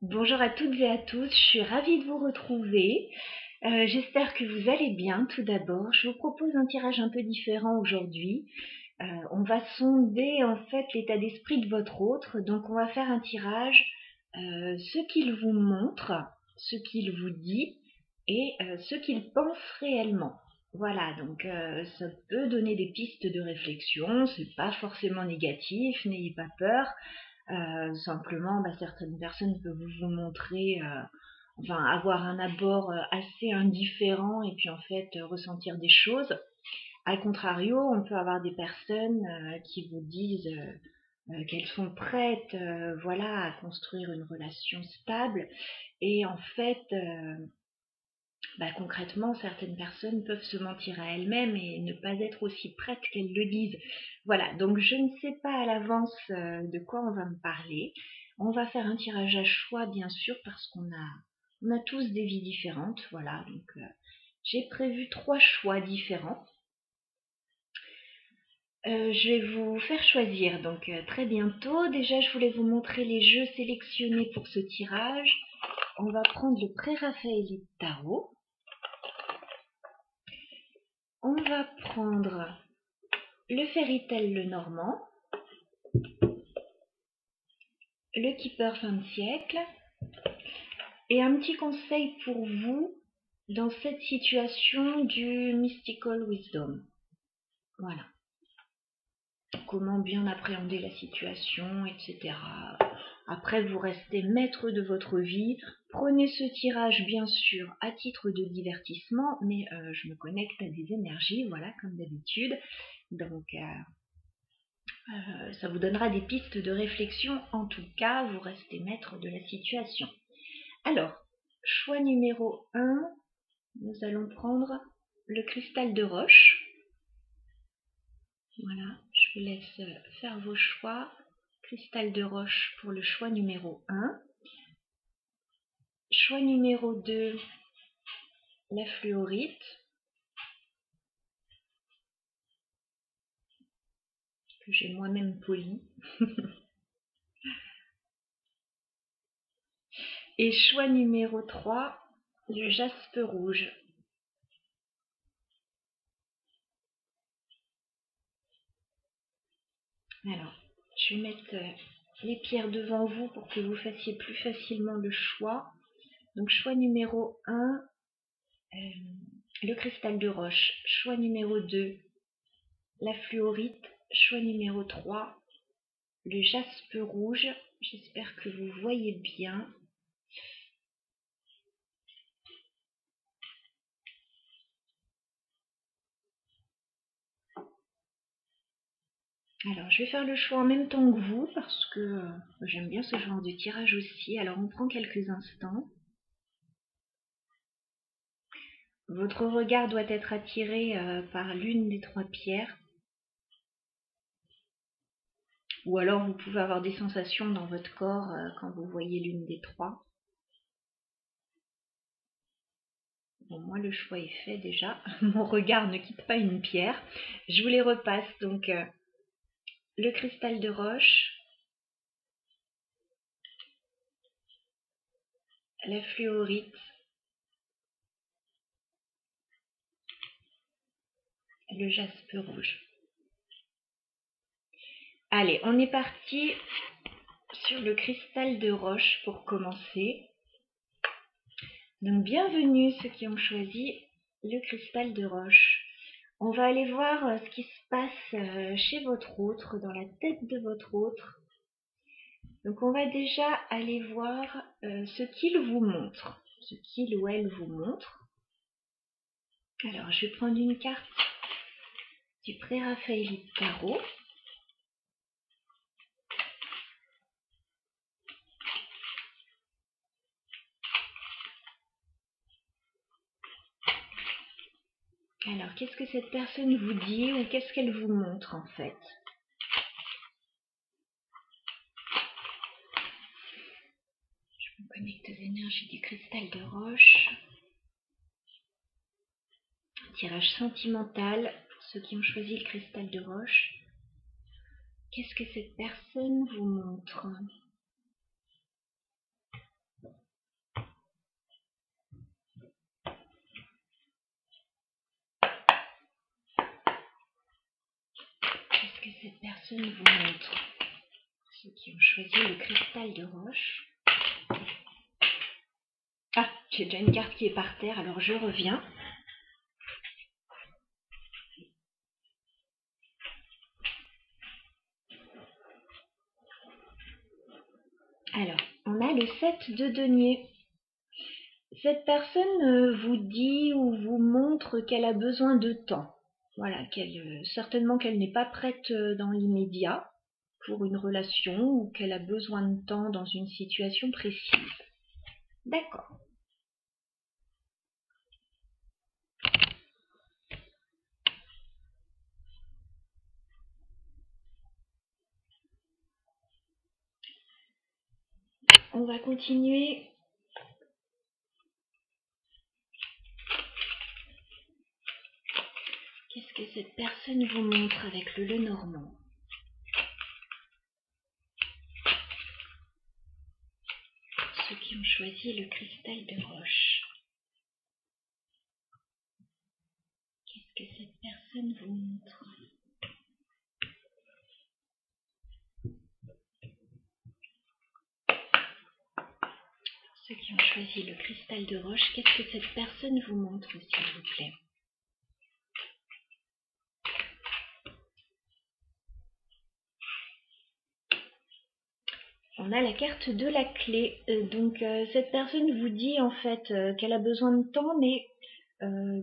Bonjour à toutes et à tous, je suis ravie de vous retrouver. J'espère que vous allez bien. Tout d'abord, je vous propose un tirage un peu différent aujourd'hui. On va sonder en fait l'état d'esprit de votre autre. Donc on va faire un tirage, ce qu'il vous montre, ce qu'il vous dit et ce qu'il pense réellement. Voilà, donc ça peut donner des pistes de réflexion, c'est pas forcément négatif, n'ayez pas peur. Simplement, certaines personnes peuvent vous montrer, avoir un abord assez indifférent et puis en fait ressentir des choses. Al contrario, on peut avoir des personnes qui vous disent qu'elles sont prêtes, voilà, à construire une relation stable. Et en fait, concrètement, certaines personnes peuvent se mentir à elles-mêmes et ne pas être aussi prêtes qu'elles le disent. Voilà, donc je ne sais pas à l'avance de quoi on va me parler. On va faire un tirage à choix, bien sûr, parce on a tous des vies différentes. Voilà, donc j'ai prévu 3 choix différents. Je vais vous faire choisir donc très bientôt. Déjà, je voulais vous montrer les jeux sélectionnés pour ce tirage. On va prendre le Pré-Raphaélite Tarot. On va prendre le Fairytale Lenormand, le Keeper fin de siècle, et un petit conseil pour vous dans cette situation du Mystical Wisdom. Voilà. Comment bien appréhender la situation, etc. Après, vous restez maître de votre vie. Prenez ce tirage, bien sûr, à titre de divertissement, mais je me connecte à des énergies, voilà, comme d'habitude. Donc, ça vous donnera des pistes de réflexion. En tout cas, vous restez maître de la situation. Alors, choix numéro 1, nous allons prendre le cristal de roche. Voilà, je vous laisse faire vos choix. Cristal de roche pour le choix numéro 1. Choix numéro 2, la fluorite. Que j'ai moi-même poli. Et choix numéro 3, le jaspe rouge. Alors, je vais mettre les pierres devant vous pour que vous fassiez plus facilement le choix. Donc, choix numéro 1, le cristal de roche. Choix numéro 2, la fluorite. Choix numéro 3, le jaspe rouge. J'espère que vous voyez bien. Alors, je vais faire le choix en même temps que vous parce que j'aime bien ce genre de tirage aussi. Alors, on prend quelques instants. Votre regard doit être attiré par l'une des 3 pierres. Ou alors, vous pouvez avoir des sensations dans votre corps quand vous voyez l'une des 3. Bon, moi, le choix est fait déjà. Mon regard ne quitte pas une pierre. Je vous les repasse. Donc, le cristal de roche, la fluorite, le jaspe rouge. Allez, on est parti sur le cristal de roche pour commencer. Donc, bienvenue ceux qui ont choisi le cristal de roche. On va aller voir ce qui se passe chez votre autre, dans la tête de votre autre. Donc on va déjà aller voir ce qu'il vous montre, ce qu'il ou elle vous montre. Alors je vais prendre une carte du Pré-Raphaélite Tarot. Alors qu'est-ce que cette personne vous dit ou qu'est-ce qu'elle vous montre en fait? Je me connecte aux énergies du cristal de roche. Tirage sentimental pour ceux qui ont choisi le cristal de roche. Qu'est-ce que cette personne vous montre? personne vous montre. Ceux qui ont choisi le cristal de roche. Ah, j'ai déjà une carte qui est par terre, alors je reviens. Alors, on a le 7 de denier. Cette personne vous dit ou vous montre qu'elle a besoin de temps. Voilà, certainement qu'elle n'est pas prête dans l'immédiat pour une relation ou qu'elle a besoin de temps dans une situation précise. D'accord. On va continuer. Qu'est-ce que cette personne vous montre avec le Lenormand? Ceux qui ont choisi le cristal de roche. Qu'est-ce que cette personne vous montre? Ceux qui ont choisi le cristal de roche, qu'est-ce que cette personne vous montre, s'il vous plaît? On a la carte de la clé. Donc cette personne vous dit en fait qu'elle a besoin de temps, mais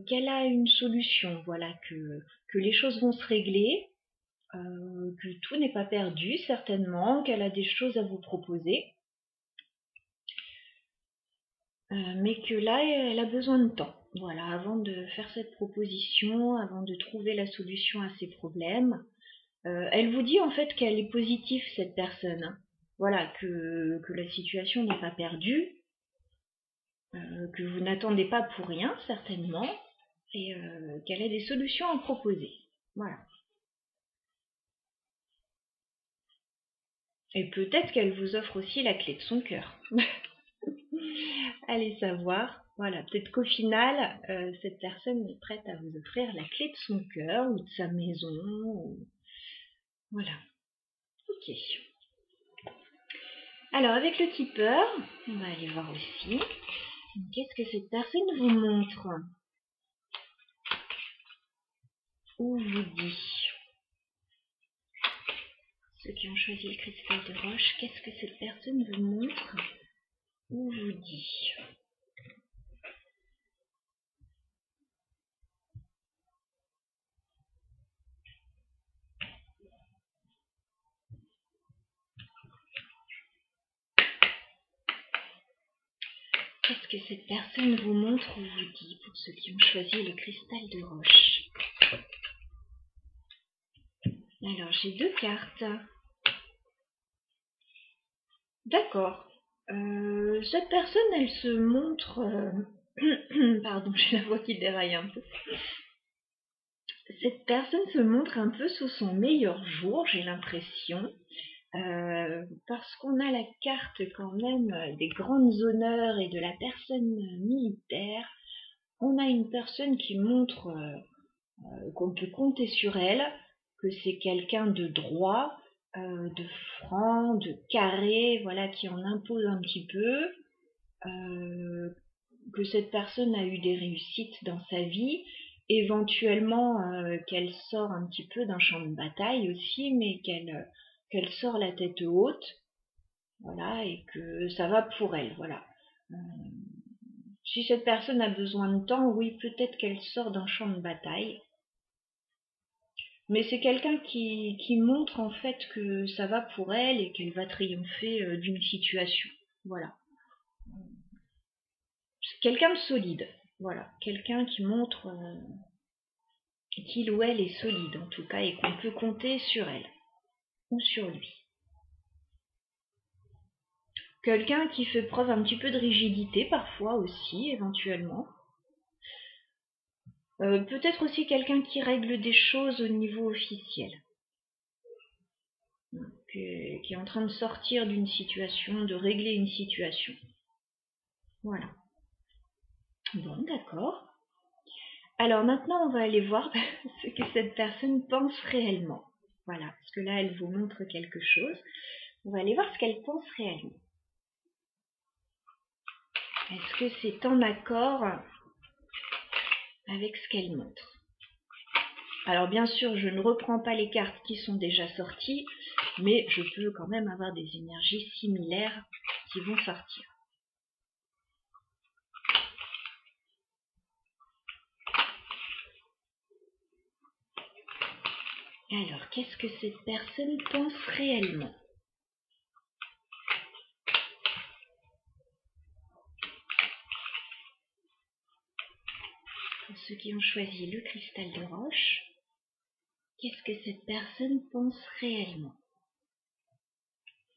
qu'elle a une solution. Voilà, que les choses vont se régler, que tout n'est pas perdu certainement, qu'elle a des choses à vous proposer, mais que là elle a besoin de temps. Voilà, avant de faire cette proposition, avant de trouver la solution à ses problèmes. Elle vous dit en fait qu'elle est positive, cette personne. Voilà, que la situation n'est pas perdue, que vous n'attendez pas pour rien, certainement, et qu'elle a des solutions à proposer. Voilà. Et peut-être qu'elle vous offre aussi la clé de son cœur. Allez savoir. Voilà, peut-être qu'au final, cette personne est prête à vous offrir la clé de son cœur ou de sa maison. Voilà. Ok. Alors, avec le tipeur, on va aller voir aussi. Qu'est-ce que cette personne vous montre ou vous dit? Ceux qui ont choisi le cristal de roche, qu'est-ce que cette personne vous montre ou vous dit? Qu'est-ce que cette personne vous montre ou vous dit pour ceux qui ont choisi le cristal de roche? Alors, j'ai deux cartes. D'accord. Cette personne, elle se montre... Pardon, j'ai la voix qui déraille un peu. Cette personne se montre un peu sous son meilleur jour, j'ai l'impression. Parce qu'on a la carte quand même des grandes honneurs et de la personne militaire. On a une personne qui montre qu'on peut compter sur elle, que c'est quelqu'un de droit, de franc, de carré, voilà, qui en impose un petit peu, que cette personne a eu des réussites dans sa vie, éventuellement qu'elle sort un petit peu d'un champ de bataille aussi, mais qu'elle sort la tête haute, voilà, et que ça va pour elle, voilà. Si cette personne a besoin de temps, oui, peut-être qu'elle sort d'un champ de bataille, mais c'est quelqu'un qui montre en fait que ça va pour elle et qu'elle va triompher d'une situation, voilà. C'est quelqu'un de solide, voilà, quelqu'un qui montre qu'il ou elle est solide en tout cas et qu'on peut compter sur elle ou sur lui. Quelqu'un qui fait preuve un petit peu de rigidité parfois aussi, éventuellement. Peut-être aussi quelqu'un qui règle des choses au niveau officiel. Qui est en train de sortir d'une situation, de régler une situation. Voilà. Bon, d'accord. Alors maintenant, on va aller voir ce que cette personne pense réellement. Voilà, parce que là, elle vous montre quelque chose. On va aller voir ce qu'elle pense réellement. Est-ce que c'est en accord avec ce qu'elle montre? Alors bien sûr, je ne reprends pas les cartes qui sont déjà sorties, mais je peux quand même avoir des énergies similaires qui vont sortir. Alors, qu'est-ce que cette personne pense réellement? Pour ceux qui ont choisi le cristal de roche, qu'est-ce que cette personne pense réellement?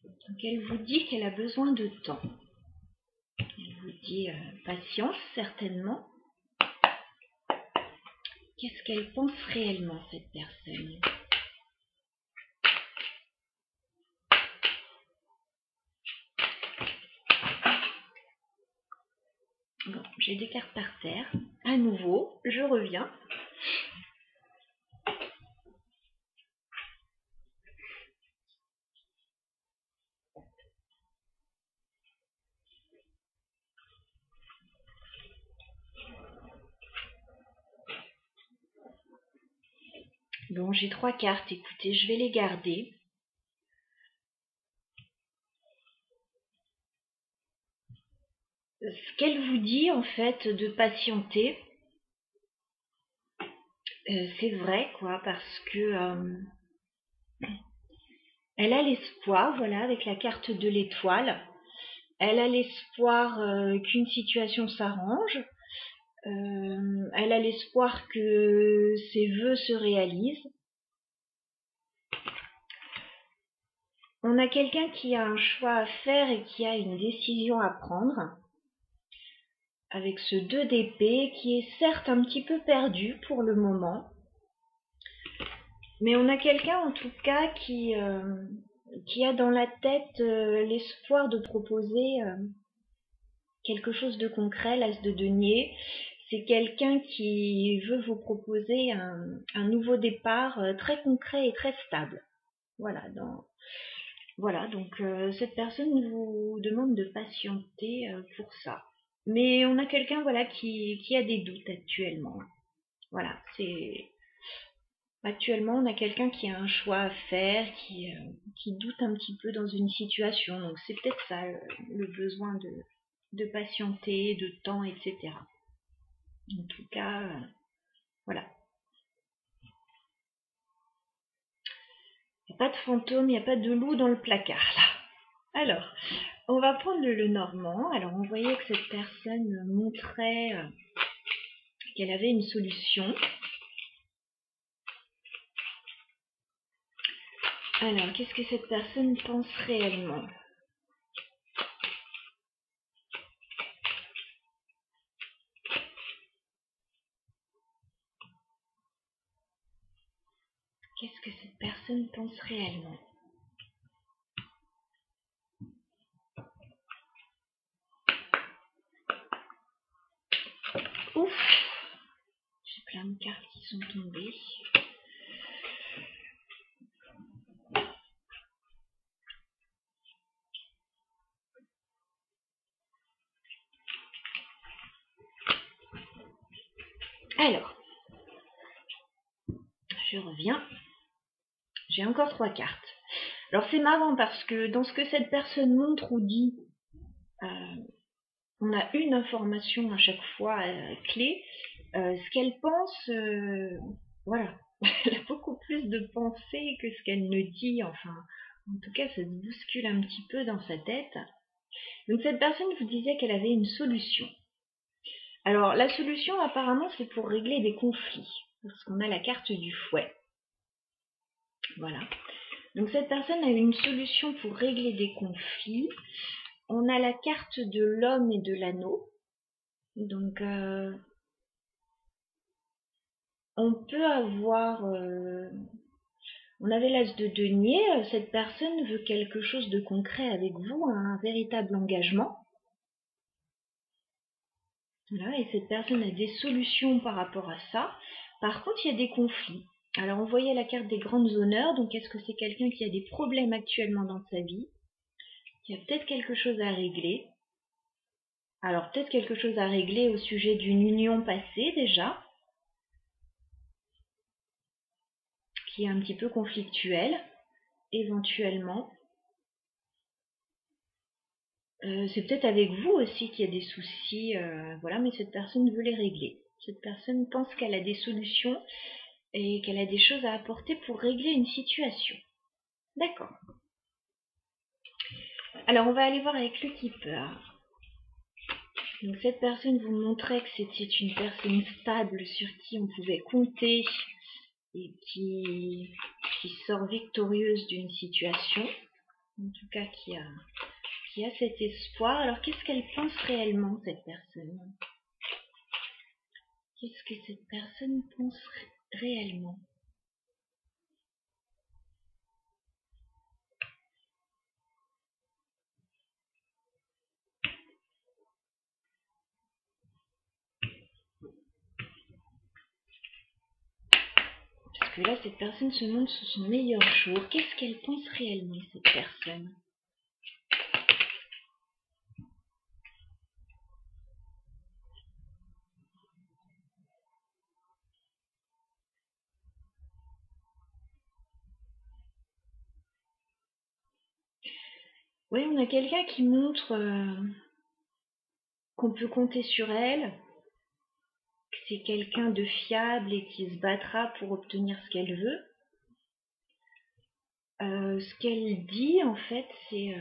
Donc, elle vous dit qu'elle a besoin de temps. Elle vous dit patience, certainement. Qu'est-ce qu'elle pense réellement, cette personne? Bon, j'ai des cartes par terre. À nouveau, je reviens. Bon, j'ai 3 cartes. Écoutez, je vais les garder. Ce qu'elle vous dit, en fait, de patienter, c'est vrai, quoi, parce que elle a l'espoir, voilà, avec la carte de l'étoile. Elle a l'espoir qu'une situation s'arrange. Elle a l'espoir que ses vœux se réalisent. On a quelqu'un qui a un choix à faire et qui a une décision à prendre. Avec ce 2 d'épée qui est certes un petit peu perdu pour le moment. Mais on a quelqu'un en tout cas qui a dans la tête l'espoir de proposer quelque chose de concret, l'as de denier. C'est quelqu'un qui veut vous proposer un nouveau départ très concret et très stable. Voilà, donc cette personne vous demande de patienter pour ça. Mais on a quelqu'un voilà, qui a des doutes actuellement. Voilà, actuellement, on a quelqu'un qui a un choix à faire, qui doute un petit peu dans une situation. Donc c'est peut-être ça, le besoin de patienter, de temps, etc. En tout cas, voilà. Il n'y a pas de fantôme, il n'y a pas de loup dans le placard, là. Alors, on va prendre le normand. Alors, on voyait que cette personne montrait qu'elle avait une solution. Alors, qu'est-ce que cette personne pense réellement? Qu'est-ce que cette personne pense réellement? Ouf! J'ai plein de cartes qui sont tombées. Alors, je reviens. J'ai encore 3 cartes. Alors c'est marrant parce que dans ce que cette personne montre ou dit, on a une information à chaque fois clé. Ce qu'elle pense, voilà, elle a beaucoup plus de pensées que ce qu'elle ne dit. Enfin, en tout cas, ça se bouscule un petit peu dans sa tête. Donc cette personne vous disait qu'elle avait une solution. Alors la solution apparemment c'est pour régler des conflits. Parce qu'on a la carte du fouet. Voilà. Donc cette personne a une solution pour régler des conflits. On a la carte de l'homme et de l'anneau. Donc on peut avoir... on avait l'as de denier. Cette personne veut quelque chose de concret avec vous, un véritable engagement. Voilà, et cette personne a des solutions par rapport à ça. Par contre, il y a des conflits. Alors, on voyait la carte des grandes honneurs. Donc, est-ce que c'est quelqu'un qui a des problèmes actuellement dans sa vie, qui a peut-être quelque chose à régler? Alors, peut-être quelque chose à régler au sujet d'une union passée déjà, qui est un petit peu conflictuelle, éventuellement. C'est peut-être avec vous aussi qu'il y a des soucis, voilà, mais cette personne veut les régler. Cette personne pense qu'elle a des solutions et qu'elle a des choses à apporter pour régler une situation. D'accord. Alors, on va aller voir avec le keeper. Donc, cette personne vous montrait que c'était une personne stable sur qui on pouvait compter et qui sort victorieuse d'une situation. En tout cas, qui a cet espoir. Alors, qu'est-ce qu'elle pense réellement, cette personne? Qu'est-ce que cette personne pense réellement? Parce que là, cette personne se montre sous son meilleur jour. Qu'est-ce qu'elle pense réellement, cette personne? Oui, on a quelqu'un qui montre qu'on peut compter sur elle, que c'est quelqu'un de fiable et qui se battra pour obtenir ce qu'elle veut. Ce qu'elle dit, en fait, c'est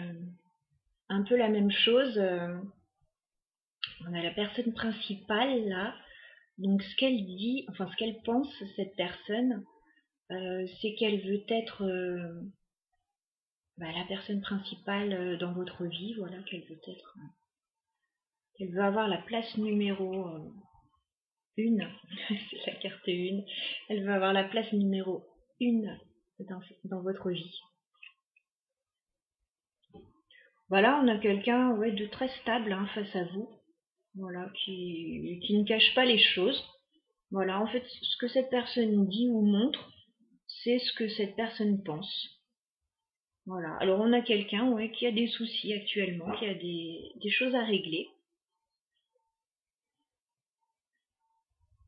un peu la même chose. On a la personne principale là. Donc ce qu'elle dit, enfin ce qu'elle pense, cette personne, c'est qu'elle veut être la personne principale dans votre vie, voilà, qu'elle veut avoir la place numéro 1, c'est la carte 1, elle veut avoir la place numéro 1 dans votre vie. Voilà, on a quelqu'un de très stable face à vous, voilà, qui ne cache pas les choses. Voilà, en fait, ce que cette personne dit ou montre, c'est ce que cette personne pense. Voilà, alors on a quelqu'un qui a des soucis actuellement, qui a des choses à régler.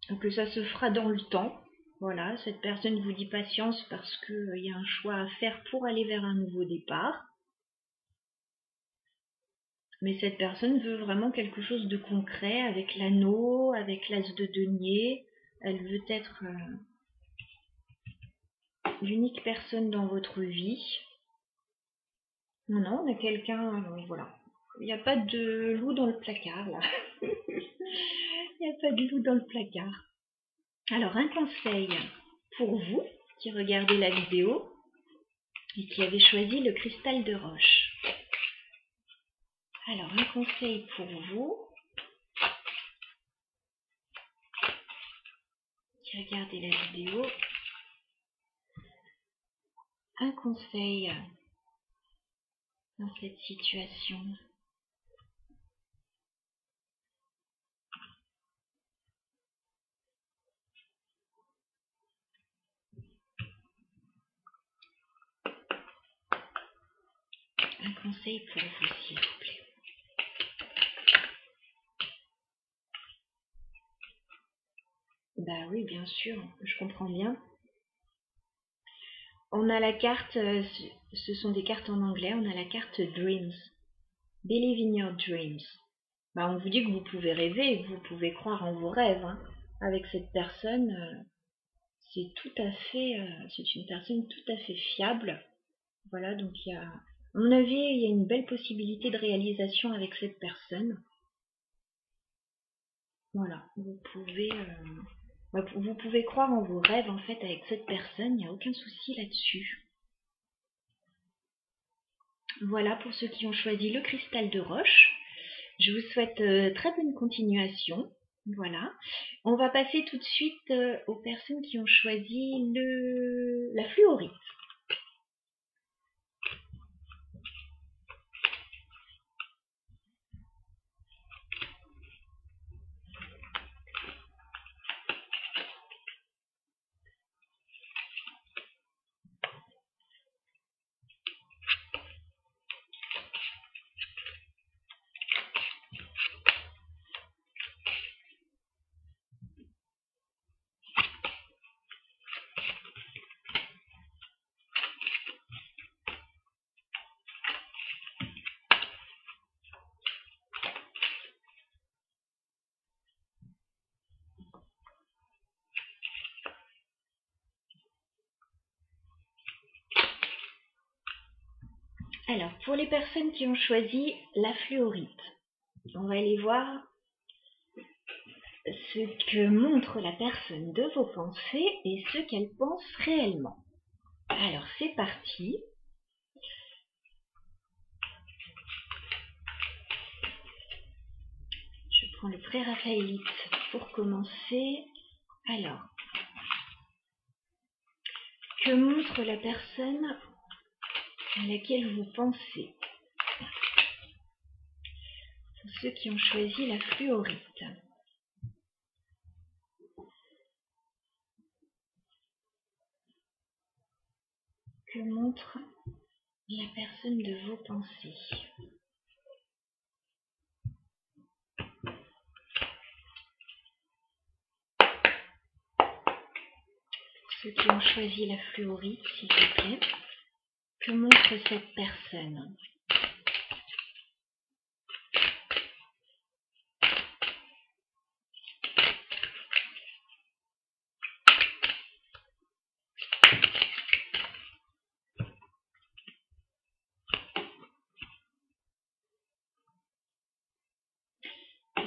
Donc ça se fera dans le temps. Voilà, cette personne vous dit patience parce qu'il y a un choix à faire pour aller vers un nouveau départ. Mais cette personne veut vraiment quelque chose de concret avec l'anneau, avec l'as de denier. Elle veut être l'unique personne dans votre vie. Non, on a quelqu'un, voilà. Il n'y a pas de loup dans le placard, là. Il n'y a pas de loup dans le placard. Alors, un conseil pour vous qui regardez la vidéo et qui avez choisi le cristal de roche. Alors, un conseil pour vous qui regardez la vidéo. Un conseil dans cette situation. Un conseil pour vous, s'il vous plaît. Bah oui, bien sûr, je comprends bien. On a la carte, ce sont des cartes en anglais, on a la carte Dreams. Believe in your dreams. Bah, on vous dit que vous pouvez rêver, que vous pouvez croire en vos rêves. Hein. Avec cette personne, c'est tout à fait, c'est une personne tout à fait fiable. Voilà, donc à mon avis, il y a une belle possibilité de réalisation avec cette personne. Voilà, vous pouvez croire en vos rêves en fait avec cette personne, il n'y a aucun souci là-dessus. Voilà pour ceux qui ont choisi le cristal de roche. Je vous souhaite très bonne continuation. Voilà. On va passer tout de suite aux personnes qui ont choisi la fluorite. Alors, pour les personnes qui ont choisi la fluorite, on va aller voir ce que montre la personne de vos pensées et ce qu'elle pense réellement. Alors, c'est parti. Je prends le pré-raphaélite pour commencer. Alors, que montre la personne à laquelle vous pensez? Pour ceux qui ont choisi la fluorite. Que montre la personne de vos pensées? Pour ceux qui ont choisi la fluorite, s'il vous plaît, que montre cette personne?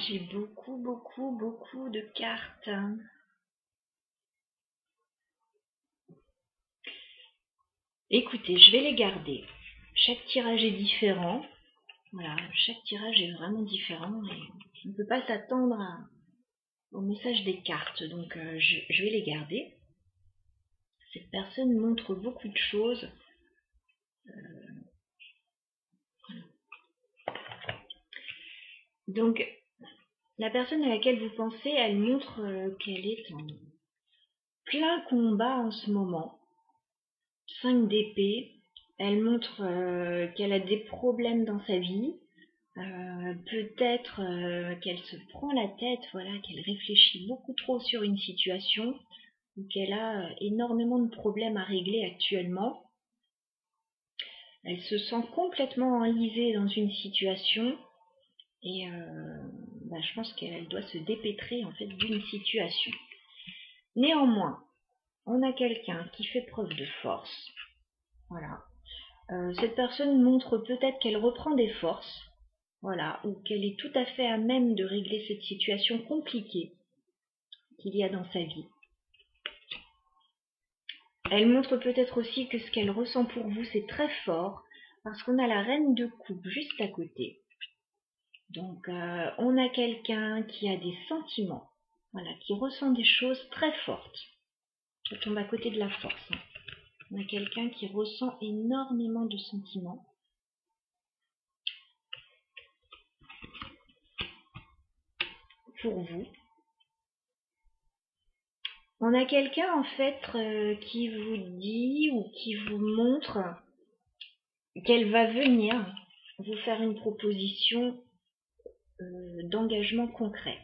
J'ai beaucoup de cartes. Écoutez, je vais les garder. Chaque tirage est différent. Voilà, chaque tirage est vraiment différent et on ne peut pas s'attendre au message des cartes. Donc je vais les garder. Cette personne montre beaucoup de choses. Donc la personne à laquelle vous pensez, elle montre qu'elle est en plein combat en ce moment. 5 d'épée. Elle montre qu'elle a des problèmes dans sa vie. Peut-être qu'elle se prend la tête, voilà, qu'elle réfléchit beaucoup trop sur une situation ou qu'elle a énormément de problèmes à régler actuellement. Elle se sent complètement enlisée dans une situation et je pense qu'elle doit se dépêtrer en fait d'une situation. Néanmoins, on a quelqu'un qui fait preuve de force. Voilà. Cette personne montre peut-être qu'elle reprend des forces. Voilà, ou qu'elle est tout à fait à même de régler cette situation compliquée qu'il y a dans sa vie. Elle montre peut-être aussi que ce qu'elle ressent pour vous, c'est très fort, parce qu'on a la reine de coupe juste à côté. Donc, on a quelqu'un qui a des sentiments, voilà, qui ressent des choses très fortes. Ça tombe à côté de la force. Hein. On a quelqu'un qui ressent énormément de sentiments. Pour vous. On a quelqu'un en fait qui vous dit ou qui vous montre qu'elle va venir vous faire une proposition d'engagement concret.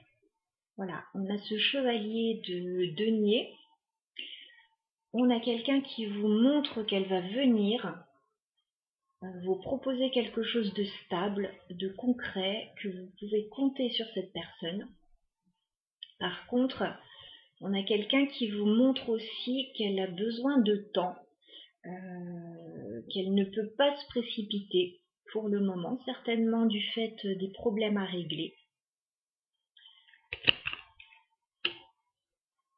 Voilà, on a ce chevalier de denier. On a quelqu'un qui vous montre qu'elle va venir vous proposer quelque chose de stable, de concret, que vous pouvez compter sur cette personne. Par contre, on a quelqu'un qui vous montre aussi qu'elle a besoin de temps, qu'elle ne peut pas se précipiter pour le moment, certainement du fait des problèmes à régler.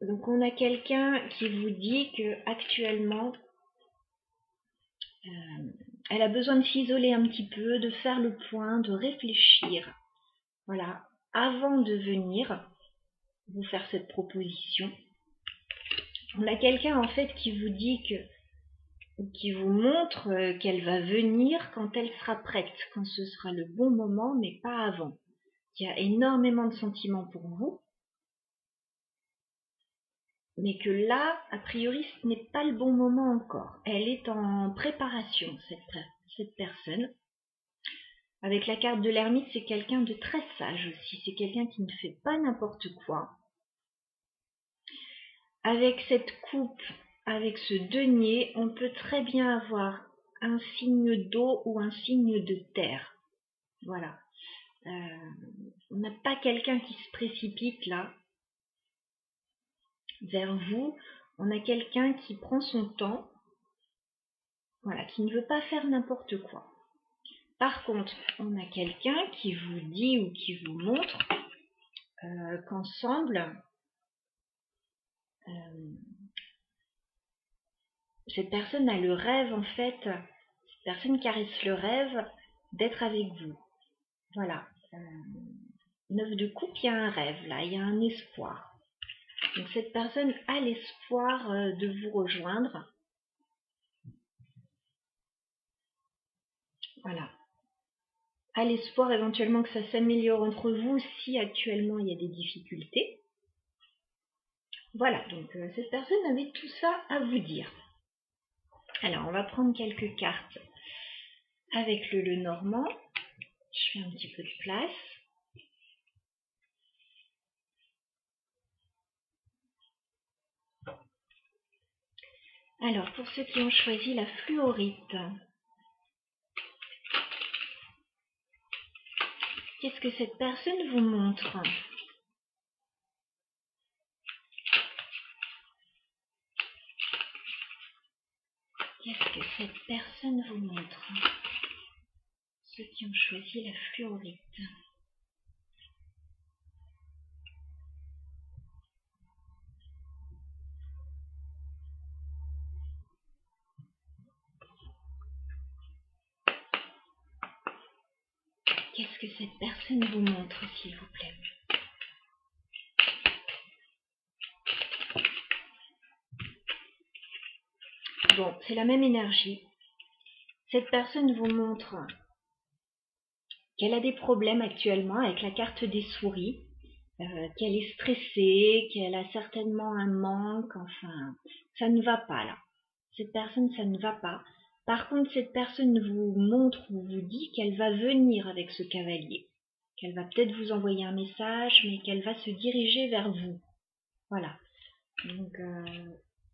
Donc on a quelqu'un qui vous dit que actuellement elle a besoin de s'isoler un petit peu, de faire le point, de réfléchir, voilà, avant de venir vous faire cette proposition. On a quelqu'un en fait qui vous dit qui vous montre qu'elle va venir quand elle sera prête, quand ce sera le bon moment, mais pas avant. Il y a énormément de sentiments pour vous, mais que là, a priori, ce n'est pas le bon moment encore. Elle est en préparation, cette personne. Avec la carte de l'ermite, c'est quelqu'un de très sage aussi. C'est quelqu'un qui ne fait pas n'importe quoi. Avec cette coupe, avec ce denier, on peut très bien avoir un signe d'eau ou un signe de terre. Voilà. On n'a pas quelqu'un qui se précipite là vers vous. On a quelqu'un qui prend son temps, voilà, qui ne veut pas faire n'importe quoi. Par contre, on a quelqu'un qui vous dit ou qui vous montre qu'ensemble, cette personne a le rêve, en fait, cette personne caresse le rêve d'être avec vous. Voilà. 9 de coupe, il y a un rêve, là, il y a un espoir. Donc cette personne a l'espoir de vous rejoindre. Voilà. A l'espoir éventuellement que ça s'améliore entre vous si actuellement il y a des difficultés. Voilà, donc cette personne avait tout ça à vous dire. Alors, on va prendre quelques cartes avec le Lenormand. Je fais un petit peu de place. Alors, pour ceux qui ont choisi la fluorite, qu'est-ce que cette personne vous montre? Qu'est-ce que cette personne vous montre? Ceux qui ont choisi la fluorite. Qu'est-ce que cette personne vous montre, s'il vous plaît? Bon, c'est la même énergie. Cette personne vous montre qu'elle a des problèmes actuellement avec la carte des souris, qu'elle est stressée, qu'elle a certainement un manque, enfin, ça ne va pas là. Cette personne, ça ne va pas. Par contre, cette personne vous montre ou vous dit qu'elle va venir avec ce cavalier, qu'elle va peut-être vous envoyer un message, mais qu'elle va se diriger vers vous. Voilà. Donc,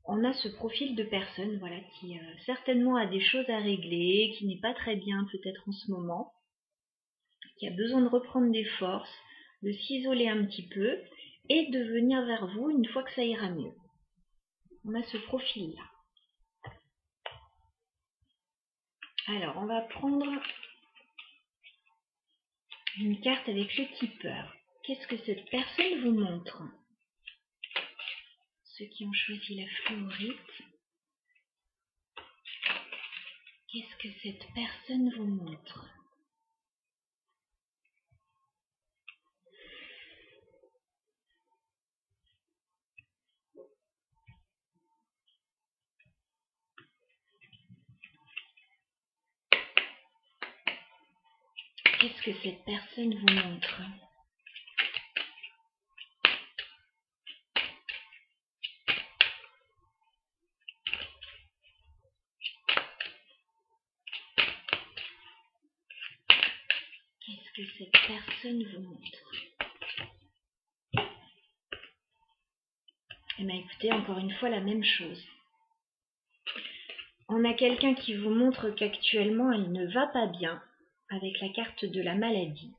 on a ce profil de personne, voilà, qui certainement a des choses à régler, qui n'est pas très bien peut-être en ce moment, qui a besoin de reprendre des forces, de s'isoler un petit peu et de venir vers vous une fois que ça ira mieux. On a ce profil-là. Alors, on va prendre une carte avec le tipeur. Qu'est-ce que cette personne vous montre? Ceux qui ont choisi la fluorite. Qu'est-ce que cette personne vous montre? Qu'est-ce que cette personne vous montre? Qu'est-ce que cette personne vous montre? Eh bien, écoutez, encore une fois, la même chose. On a quelqu'un qui vous montre qu'actuellement, elle ne va pas bien avec la carte de la maladie.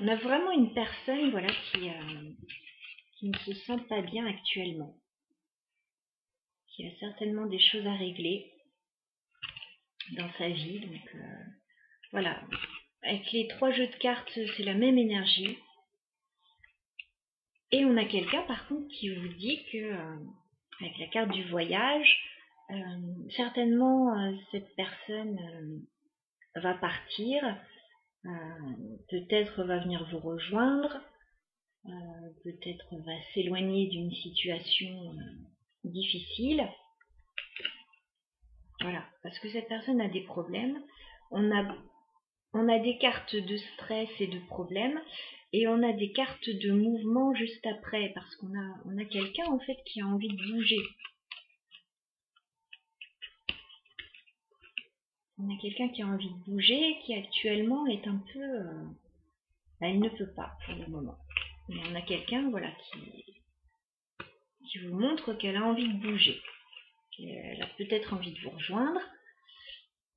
On a vraiment une personne, voilà, qui ne se sent pas bien actuellement, qui a certainement des choses à régler dans sa vie. Donc, voilà. Avec les 3 jeux de cartes, c'est la même énergie. Et on a quelqu'un, par contre, qui vous dit que, avec la carte du voyage, certainement, cette personne va partir, peut-être va venir vous rejoindre, peut-être va s'éloigner d'une situation difficile. Voilà, parce que cette personne a des problèmes. On a des cartes de stress et de problèmes, et on a des cartes de mouvement juste après, parce qu'on a quelqu'un en fait qui a envie de bouger. On a quelqu'un qui a envie de bouger, qui actuellement est un peu... elle ne peut pas pour le moment. Mais on a quelqu'un, voilà, qui vous montre qu'elle a envie de bouger. Elle a peut-être envie de vous rejoindre,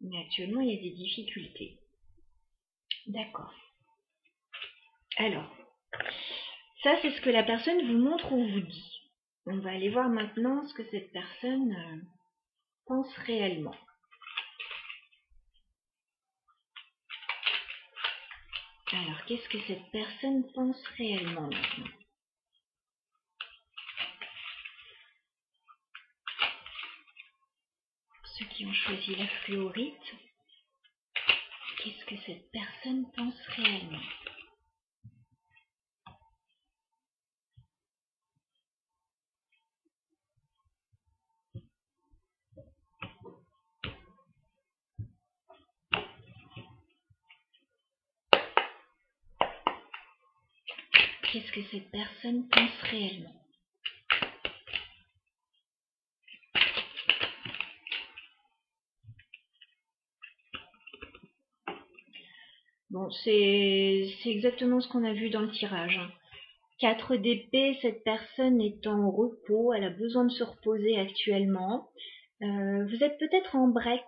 mais actuellement il y a des difficultés. D'accord. Alors, ça c'est ce que la personne vous montre ou vous dit. On va aller voir maintenant ce que cette personne pense réellement. Alors, qu'est-ce que cette personne pense réellement maintenant? Ceux qui ont choisi la fluorite, qu'est-ce que cette personne pense réellement? Qu'est-ce que cette personne pense réellement? Bon, c'est exactement ce qu'on a vu dans le tirage. 4 d'épée, cette personne est en repos, elle a besoin de se reposer actuellement. Vous êtes peut-être en break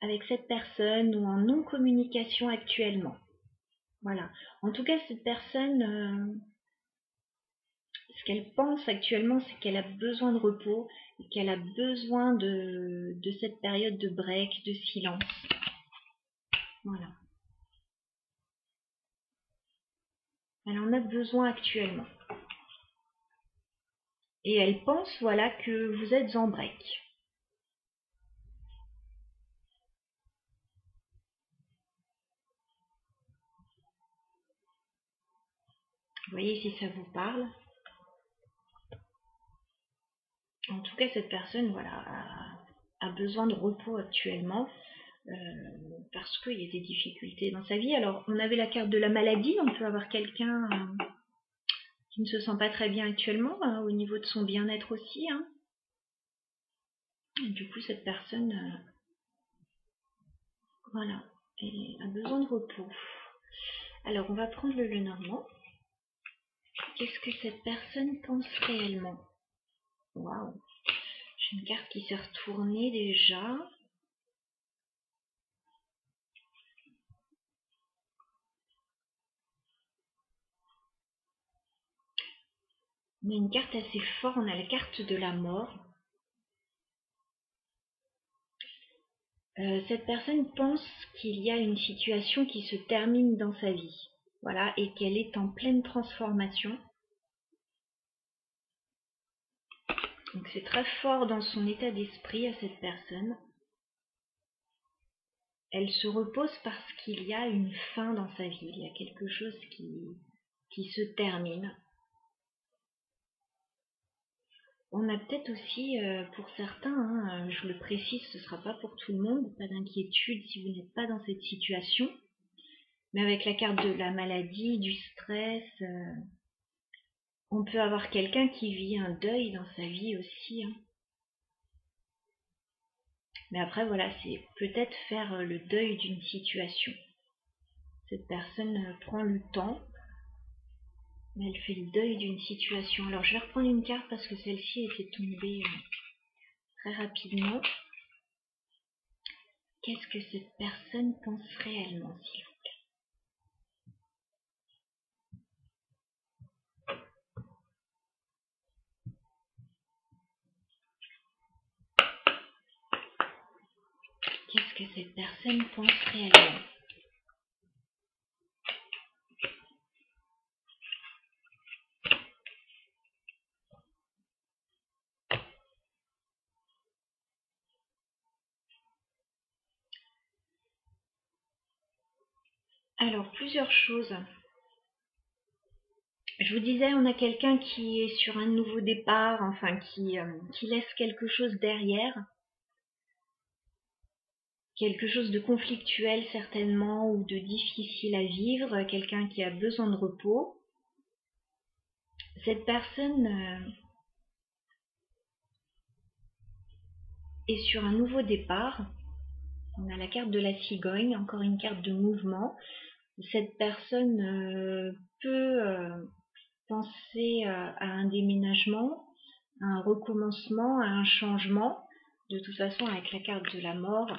avec cette personne ou en non-communication actuellement. Voilà. En tout cas, cette personne, ce qu'elle pense actuellement, c'est qu'elle a besoin de repos et qu'elle a besoin de cette période de break, de silence. Voilà. Elle en a besoin actuellement. Et elle pense, voilà, que vous êtes en break. Vous voyez si ça vous parle. En tout cas, cette personne, voilà, a besoin de repos actuellement parce qu'il y a des difficultés dans sa vie. Alors, on avait la carte de la maladie. On peut avoir quelqu'un qui ne se sent pas très bien actuellement au niveau de son bien-être aussi. Hein. Et du coup, cette personne, voilà, a besoin de repos. Alors, on va prendre le Lenormand. Qu'est-ce que cette personne pense réellement? Waouh! J'ai une carte qui s'est retournée déjà. On a une carte assez forte, on a la carte de la mort. Cette personne pense qu'il y a une situation qui se termine dans sa vie. Voilà, et qu'elle est en pleine transformation. Donc c'est très fort dans son état d'esprit à cette personne. Elle se repose parce qu'il y a une fin dans sa vie. Il y a quelque chose qui se termine. On a peut-être aussi, pour certains, hein, je le précise, ce ne sera pas pour tout le monde, pas d'inquiétude si vous n'êtes pas dans cette situation. Mais avec la carte de la maladie, du stress, on peut avoir quelqu'un qui vit un deuil dans sa vie aussi. Hein. Mais après, voilà, c'est peut-être faire le deuil d'une situation. Cette personne prend le temps, mais elle fait le deuil d'une situation. Alors, je vais reprendre une carte parce que celle-ci était tombée très rapidement. Qu'est-ce que cette personne pense réellement, s'il vous plaît? Qu'est-ce que cette personne pense réellement? Alors, plusieurs choses. Je vous disais, on a quelqu'un qui est sur un nouveau départ, enfin qui laisse quelque chose derrière. Quelque chose de conflictuel certainement ou de difficile à vivre, quelqu'un qui a besoin de repos. Cette personne est sur un nouveau départ. On a la carte de la cigogne, encore une carte de mouvement. Cette personne peut penser à un déménagement, à un recommencement, à un changement. De toute façon, avec la carte de la mort,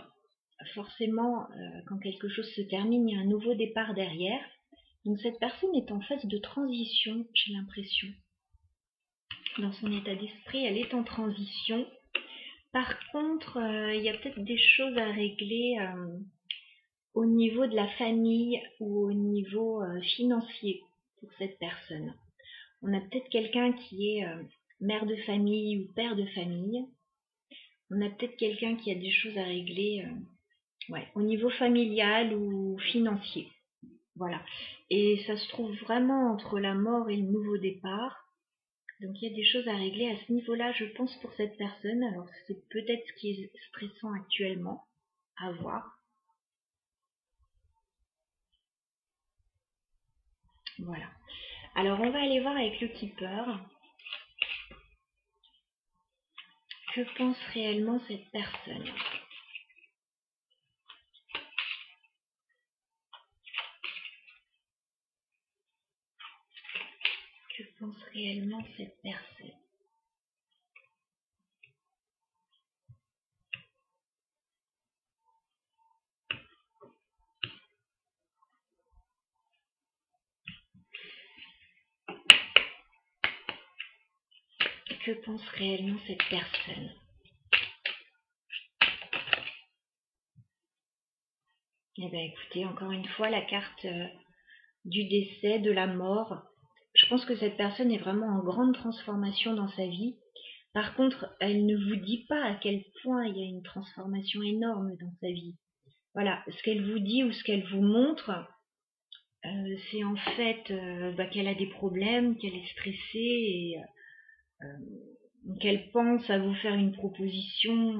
forcément, quand quelque chose se termine, il y a un nouveau départ derrière. Donc cette personne est en phase de transition, j'ai l'impression. Dans son état d'esprit, elle est en transition. Par contre, il y a peut-être des choses à régler au niveau de la famille ou au niveau financier pour cette personne. On a peut-être quelqu'un qui est mère de famille ou père de famille. On a peut-être quelqu'un qui a des choses à régler au niveau familial ou financier. Voilà. Et ça se trouve vraiment entre la mort et le nouveau départ. Donc il y a des choses à régler à ce niveau-là, je pense, pour cette personne. Alors c'est peut-être ce qui est stressant actuellement, à voir. Voilà. Alors on va aller voir avec le Keeper. Que pense réellement cette personne? Que pense réellement cette personne? Que pense réellement cette personne? Eh bien écoutez, encore une fois, la carte du décès, de la mort. Je pense que cette personne est vraiment en grande transformation dans sa vie. Par contre, elle ne vous dit pas à quel point il y a une transformation énorme dans sa vie. Voilà, ce qu'elle vous dit ou ce qu'elle vous montre, c'est en fait qu'elle a des problèmes, qu'elle est stressée et qu'elle pense à vous faire une proposition,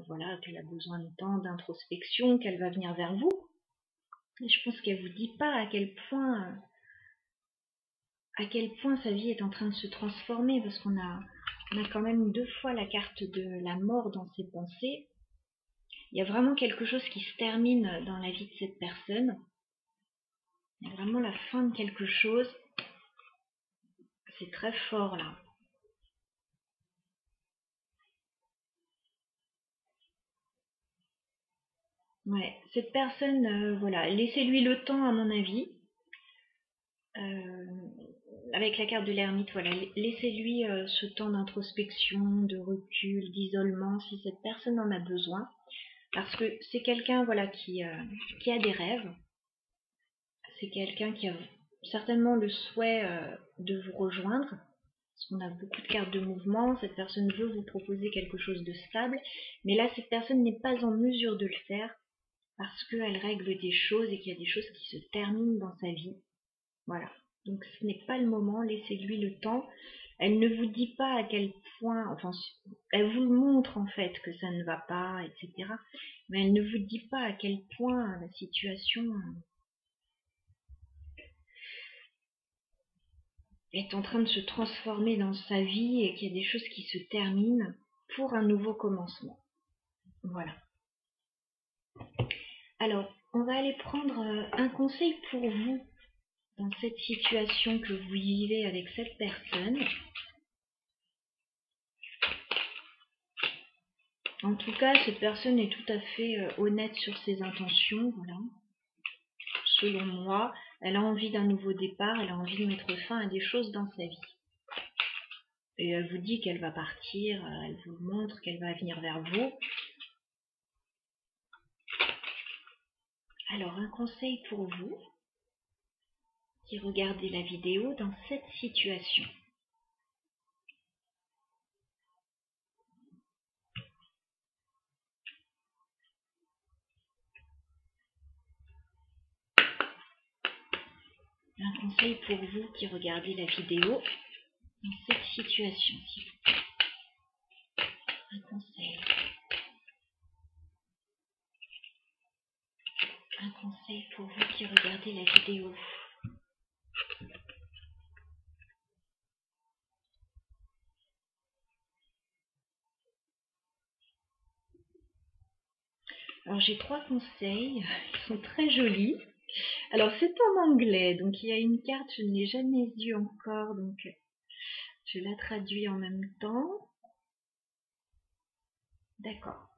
voilà, qu'elle a besoin de temps d'introspection, qu'elle va venir vers vous. Et je pense qu'elle vous dit pas à quel point sa vie est en train de se transformer, parce qu'on a quand même 2 fois la carte de la mort dans ses pensées. Il y a vraiment quelque chose qui se termine dans la vie de cette personne. Il y a vraiment la fin de quelque chose. C'est très fort là. Ouais, cette personne, voilà, laissez-lui le temps à mon avis. Avec la carte de l'ermite, voilà, laissez-lui ce temps d'introspection, de recul, d'isolement, si cette personne en a besoin. Parce que c'est quelqu'un, voilà, qui a des rêves. C'est quelqu'un qui a certainement le souhait de vous rejoindre. Parce qu'on a beaucoup de cartes de mouvement. Cette personne veut vous proposer quelque chose de stable. Mais là, cette personne n'est pas en mesure de le faire parce qu'elle règle des choses et qu'il y a des choses qui se terminent dans sa vie. Voilà. Donc ce n'est pas le moment, laissez-lui le temps. Elle ne vous dit pas à quel point, enfin, elle vous montre en fait que ça ne va pas, etc. Mais elle ne vous dit pas à quel point la situation est en train de se transformer dans sa vie et qu'il y a des choses qui se terminent pour un nouveau commencement. Voilà. Alors, on va aller prendre un conseil pour vous dans cette situation que vous vivez avec cette personne. En tout cas, cette personne est tout à fait honnête sur ses intentions, voilà. Selon moi, elle a envie d'un nouveau départ, elle a envie de mettre fin à des choses dans sa vie. Et elle vous dit qu'elle va partir, elle vous montre qu'elle va venir vers vous. Alors, un conseil pour vous qui regardez la vidéo dans cette situation. Un conseil pour vous qui regardez la vidéo dans cette situation. Un conseil. Un conseil pour vous qui regardez la vidéo. Alors j'ai 3 conseils, ils sont très jolis. Alors c'est en anglais, donc il y a une carte, je ne l'ai jamais vue encore, donc je la traduis en même temps. D'accord.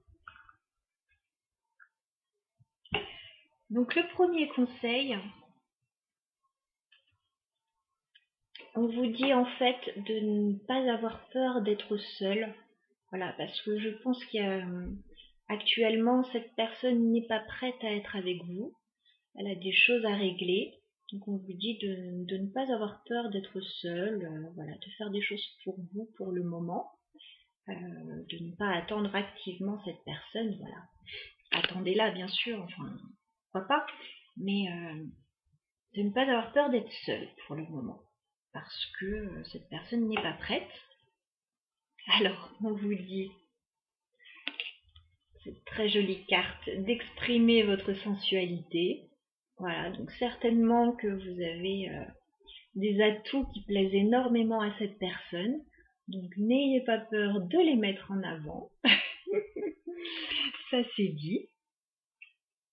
Donc le premier conseil, on vous dit en fait de ne pas avoir peur d'être seul. Voilà, parce que je pense qu'il y a Actuellement, cette personne n'est pas prête à être avec vous. Elle a des choses à régler. Donc on vous dit de ne pas avoir peur d'être seul, voilà, de faire des choses pour vous pour le moment, de ne pas attendre activement cette personne, voilà. Attendez-la bien sûr, enfin, pourquoi pas, mais de ne pas avoir peur d'être seul pour le moment, parce que cette personne n'est pas prête. Alors, on vous dit, cette très jolie carte, d'exprimer votre sensualité. Voilà, donc certainement que vous avez des atouts qui plaisent énormément à cette personne. Donc n'ayez pas peur de les mettre en avant. Ça c'est dit.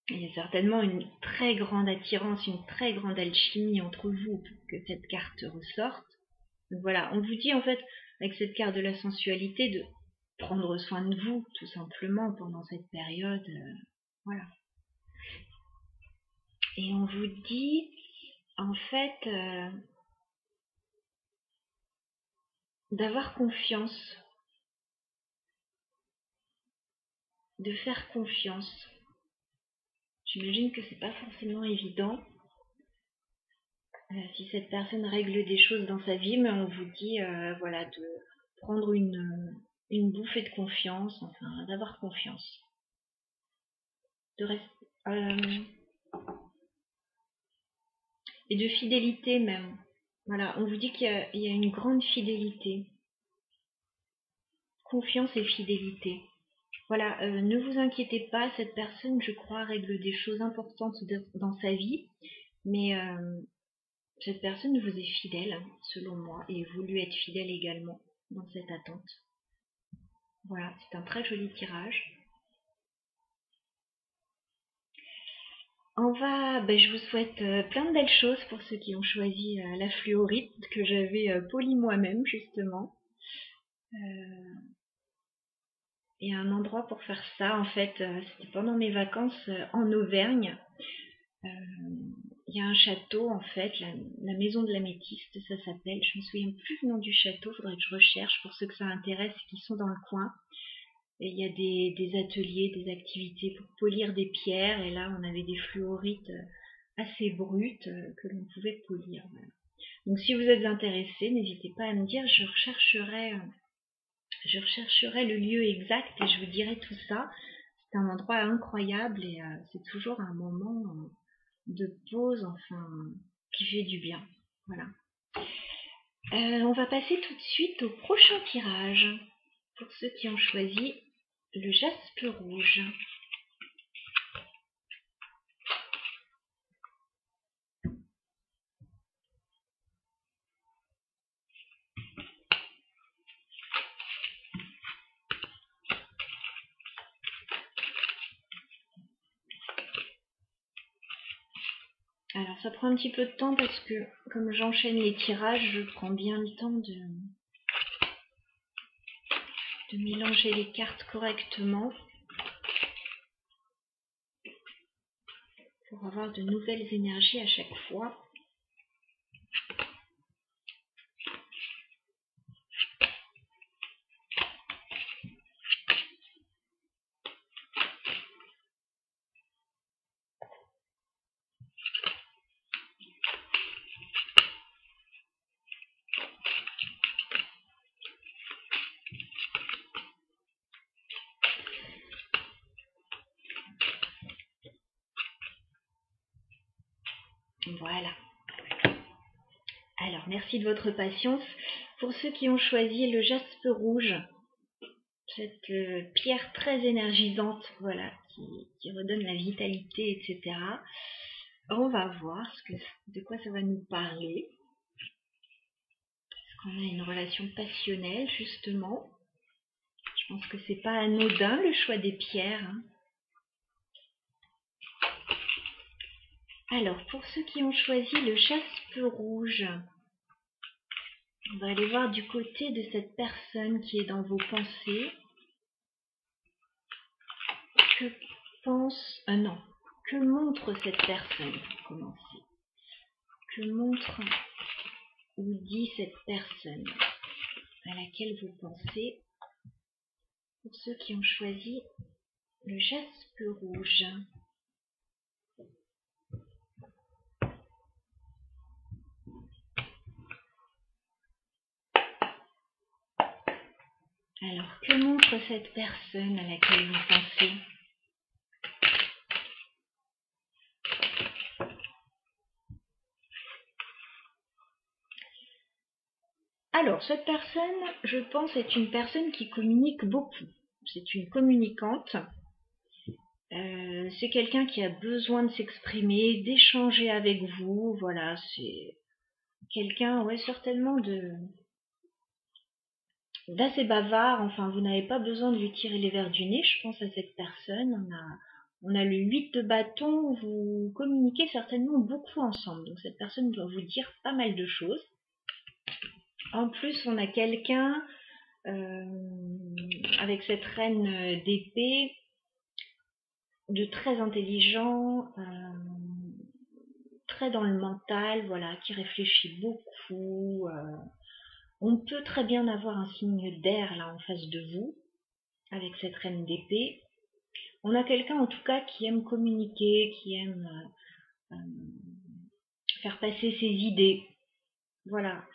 Il y a certainement une très grande attirance, une très grande alchimie entre vous pour que cette carte ressorte. Donc voilà, on vous dit en fait, avec cette carte de la sensualité, de prendre soin de vous, tout simplement, pendant cette période. Voilà. Et on vous dit, en fait, d'avoir confiance, de faire confiance. J'imagine que c'est pas forcément évident si cette personne règle des choses dans sa vie, mais on vous dit voilà, de prendre une bouffée de confiance, enfin d'avoir confiance. De et de fidélité même. Voilà, on vous dit qu'il y a une grande fidélité. Confiance et fidélité. Voilà, ne vous inquiétez pas, cette personne, je crois, règle des choses importantes dans sa vie, mais cette personne vous est fidèle, selon moi, et vous lui êtes fidèle également dans cette attente. Voilà, c'est un très joli tirage. Je vous souhaite plein de belles choses pour ceux qui ont choisi la fluorite que j'avais polie moi-même, justement. Et un endroit pour faire ça, en fait, c'était pendant mes vacances en Auvergne. Il y a un château, en fait, la maison de l'améthyste, ça s'appelle. Je me souviens plus du nom du château, faudrait que je recherche pour ceux que ça intéresse qui sont dans le coin. Et il y a des ateliers, des activités pour polir des pierres. Et là, on avait des fluorites assez brutes que l'on pouvait polir. Voilà. Donc, si vous êtes intéressé, n'hésitez pas à me dire. Je rechercherai le lieu exact et je vous dirai tout ça. C'est un endroit incroyable et c'est toujours un moment de pause, enfin, qui fait du bien. Voilà. On va passer tout de suite au prochain tirage. Pour ceux qui ont choisi le jaspe rouge. Alors ça prend un petit peu de temps parce que comme j'enchaîne les tirages, je prends bien le temps de mélanger les cartes correctement pour avoir de nouvelles énergies à chaque fois. Voilà. Alors, merci de votre patience. Pour ceux qui ont choisi le jaspe rouge, cette pierre très énergisante, voilà, qui redonne la vitalité, etc. On va voir de quoi ça va nous parler. Est-ce qu'on a une relation passionnelle, justement? Je pense que c'est pas anodin le choix des pierres. Hein. Alors, pour ceux qui ont choisi le jaspe rouge, on va aller voir du côté de cette personne qui est dans vos pensées. Que pense... non. Que montre cette personne pour commencer? Que montre ou dit cette personne à laquelle vous pensez pour ceux qui ont choisi le jaspe rouge. Alors, que montre cette personne à laquelle vous pensez? Alors, cette personne, je pense, est une personne qui communique beaucoup. C'est une communicante. C'est quelqu'un qui a besoin de s'exprimer, d'échanger avec vous. Voilà, c'est quelqu'un, ouais, certainement d'assez bavard. Enfin, vous n'avez pas besoin de lui tirer les verres du nez, je pense à cette personne. On a le 8 de bâton, vous communiquez certainement beaucoup ensemble. Donc cette personne doit vous dire pas mal de choses. En plus, on a quelqu'un avec cette reine d'épée de très intelligent, très dans le mental, voilà, qui réfléchit beaucoup. On peut très bien avoir un signe d'air là en face de vous, avec cette reine d'épée. On a quelqu'un en tout cas qui aime communiquer, qui aime faire passer ses idées. Voilà.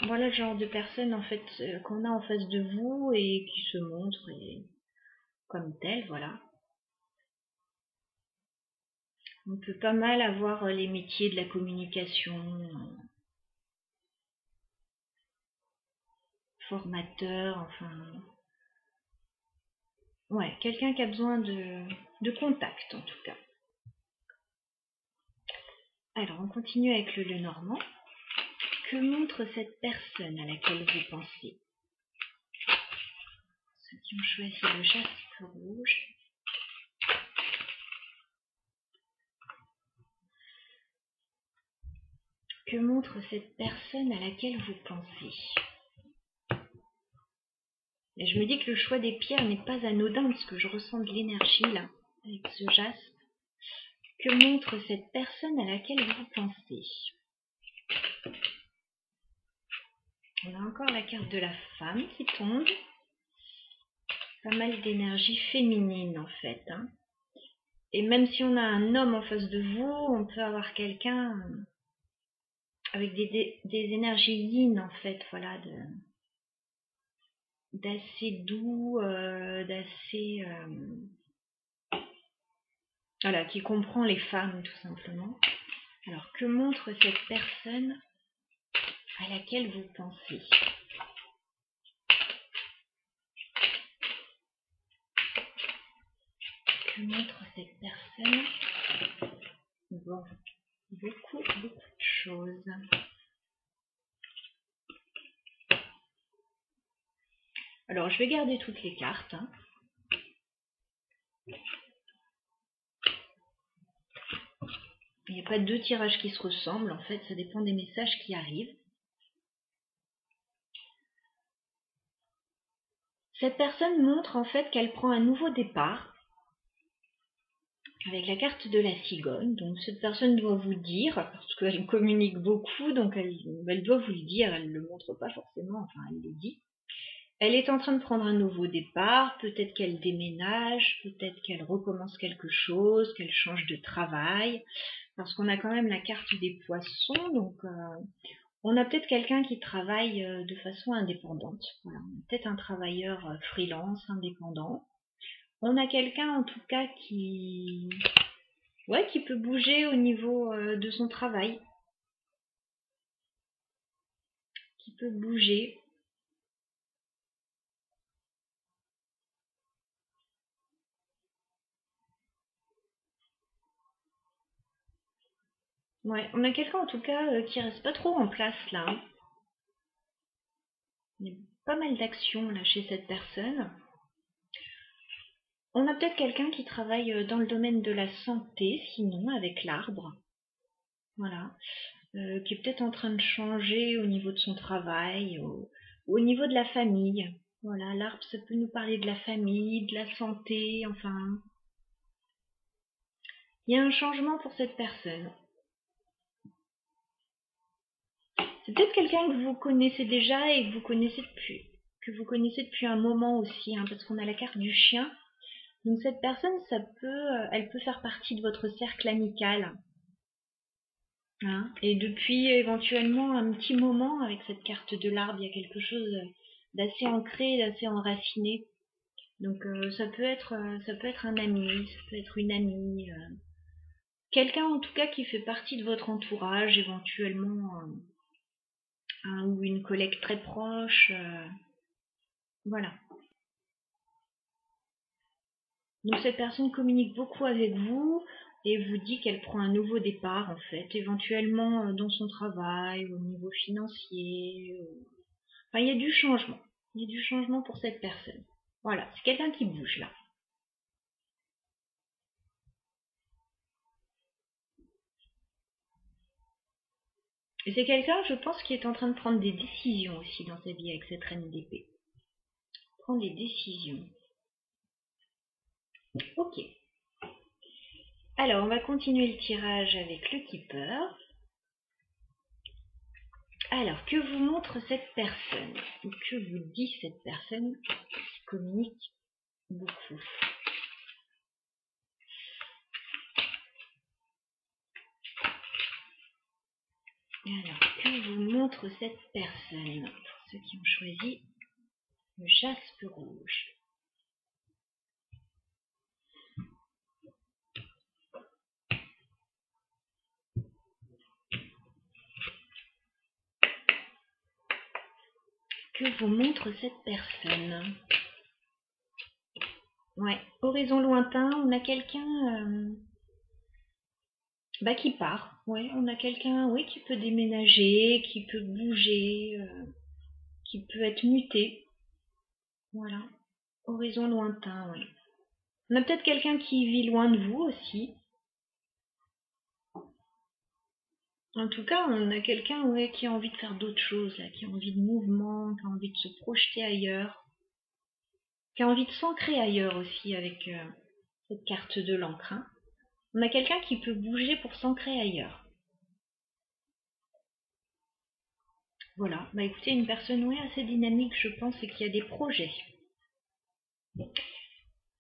Voilà le genre de personne en fait qu'on a en face de vous et qui se montre comme telle, voilà. On peut pas mal avoir les métiers de la communication, formateur, enfin... Ouais, quelqu'un qui a besoin de contact en tout cas. Alors, on continue avec le Lenormand. Que montre cette personne à laquelle vous pensez? Ceux qui ont choisi le jaspe rouge. Que montre cette personne à laquelle vous pensez? Et je me dis que le choix des pierres n'est pas anodin parce que je ressens de l'énergie là, avec ce jaspe. Que montre cette personne à laquelle vous pensez? On a encore la carte de la femme qui tombe. Pas mal d'énergie féminine en fait. Hein. Et même si on a un homme en face de vous, on peut avoir quelqu'un avec des énergies yin en fait, voilà, d'assez doux, d'assez... voilà, qui comprend les femmes tout simplement. Alors, que montre cette personne à laquelle vous pensez? Que montre cette personne? Bon, beaucoup de choses. Alors, je vais garder toutes les cartes. Hein. Il n'y a pas deux tirages qui se ressemblent, en fait, ça dépend des messages qui arrivent. Cette personne montre en fait qu'elle prend un nouveau départ avec la carte de la cigogne. Donc cette personne doit vous dire, parce qu'elle communique beaucoup, donc elle doit vous le dire, elle ne le montre pas forcément, enfin elle le dit. Elle est en train de prendre un nouveau départ, peut-être qu'elle déménage, peut-être qu'elle recommence quelque chose, qu'elle change de travail, parce qu'on a quand même la carte des poissons, donc on a peut-être quelqu'un qui travaille de façon indépendante. Voilà, peut-être un travailleur freelance, indépendant. On a quelqu'un en tout cas qui peut bouger au niveau de son travail. Qui peut bouger. Ouais, on a quelqu'un en tout cas qui reste pas trop en place là. Hein. Il y a pas mal d'actions là chez cette personne. On a peut-être quelqu'un qui travaille dans le domaine de la santé, sinon avec l'arbre. Voilà. Qui est peut-être en train de changer au niveau de son travail, au niveau de la famille. Voilà, l'arbre, ça peut nous parler de la famille, de la santé, enfin. Il y a un changement pour cette personne. C'est peut-être quelqu'un que vous connaissez déjà et que vous connaissez que vous connaissez depuis un moment aussi, hein, parce qu'on a la carte du chien. Donc cette personne, elle peut faire partie de votre cercle amical. Hein, et depuis éventuellement un petit moment, avec cette carte de l'arbre, il y a quelque chose d'assez ancré, d'assez enraciné. Donc ça peut être un ami, ça peut être une amie, quelqu'un en tout cas qui fait partie de votre entourage, éventuellement un ou une collègue très proche. Voilà. Donc cette personne communique beaucoup avec vous et vous dit qu'elle prend un nouveau départ en fait, éventuellement dans son travail, au niveau financier. Enfin, il y a du changement. Il y a du changement pour cette personne. Voilà, c'est quelqu'un qui bouge là. Et c'est quelqu'un, je pense, qui est en train de prendre des décisions aussi dans sa vie avec cette reine d'épée. Prendre des décisions. Ok. Alors, on va continuer le tirage avec le Keeper. Alors, que vous montre cette personne? Ou que vous dit cette personne qui communique beaucoup? Alors, que vous montre cette personne? Pour ceux qui ont choisi le jaspe rouge. Que vous montre cette personne? Ouais, horizon lointain, on a quelqu'un qui part. Ouais, on a quelqu'un, oui, qui peut déménager, qui peut bouger, qui peut être muté. Voilà, horizon lointain, oui. On a peut-être quelqu'un qui vit loin de vous aussi. En tout cas, on a quelqu'un qui a envie de faire d'autres choses, là, qui a envie de mouvement, qui a envie de se projeter ailleurs, qui a envie de s'ancrer ailleurs aussi avec cette carte de l'encre. Hein. On a quelqu'un qui peut bouger pour s'ancrer ailleurs. Voilà, bah écoutez, une personne assez dynamique, je pense, et qui a des projets.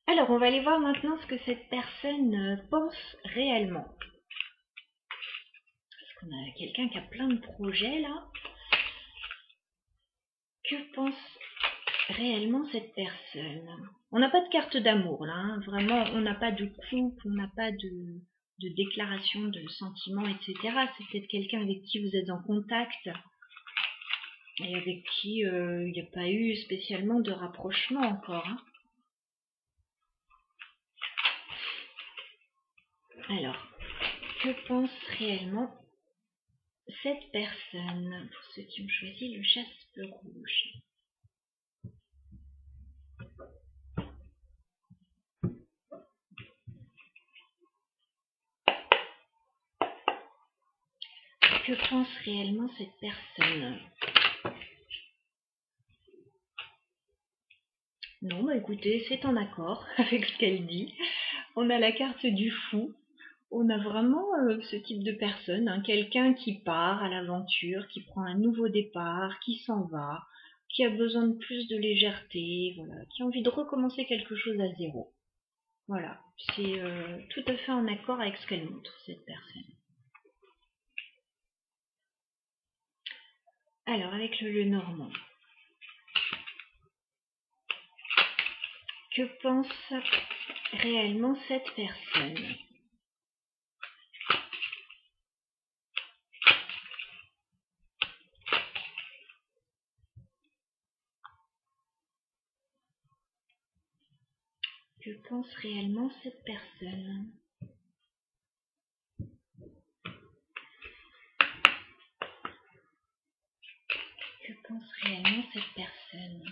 Alors, on va aller voir maintenant ce que cette personne pense réellement. Parce qu'on a quelqu'un qui a plein de projets là. Que pense réellement cette personne? On n'a pas de carte d'amour là, hein. Vraiment, on n'a pas de couple, on n'a pas de déclaration de sentiments, etc. C'est peut-être quelqu'un avec qui vous êtes en contact et avec qui il n'y a pas eu spécialement de rapprochement encore. Hein. Alors, que pense réellement cette personne, pour ceux qui ont choisi le jaspe rouge? Que pense réellement cette personne? Non, bah écoutez, c'est en accord avec ce qu'elle dit. On a la carte du fou. On a vraiment ce type de personne, hein, quelqu'un qui part à l'aventure, qui prend un nouveau départ, qui s'en va, qui a besoin de plus de légèreté, voilà, qui a envie de recommencer quelque chose à zéro. Voilà, c'est tout à fait en accord avec ce qu'elle montre, cette personne. Alors, avec le Lenormand. Que pense réellement cette personne? Que pense réellement cette personne? Que pense réellement cette personne?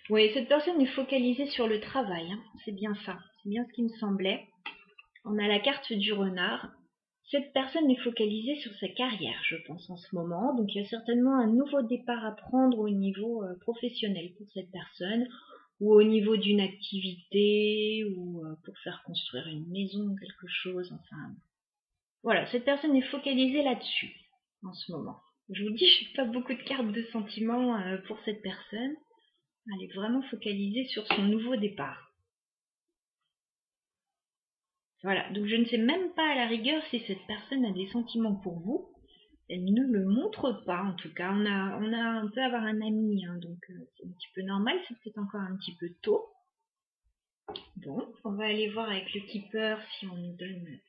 Oui, cette personne est focalisée sur le travail, hein. C'est bien ça, c'est bien ce qui me semblait. On a la carte du renard. Cette personne est focalisée sur sa carrière, je pense, en ce moment. Donc, il y a certainement un nouveau départ à prendre au niveau professionnel pour cette personne, ou au niveau d'une activité, ou pour faire construire une maison, quelque chose. Enfin, voilà, cette personne est focalisée là-dessus en ce moment. Je vous dis, je n'ai pas beaucoup de cartes de sentiments pour cette personne. Elle est vraiment focalisée sur son nouveau départ. Voilà, donc je ne sais même pas à la rigueur si cette personne a des sentiments pour vous. Elle ne le montre pas, en tout cas. On peut avoir un ami, hein, donc c'est un petit peu normal, c'est peut-être encore un petit peu tôt. Bon, on va aller voir avec le keeper si on nous donne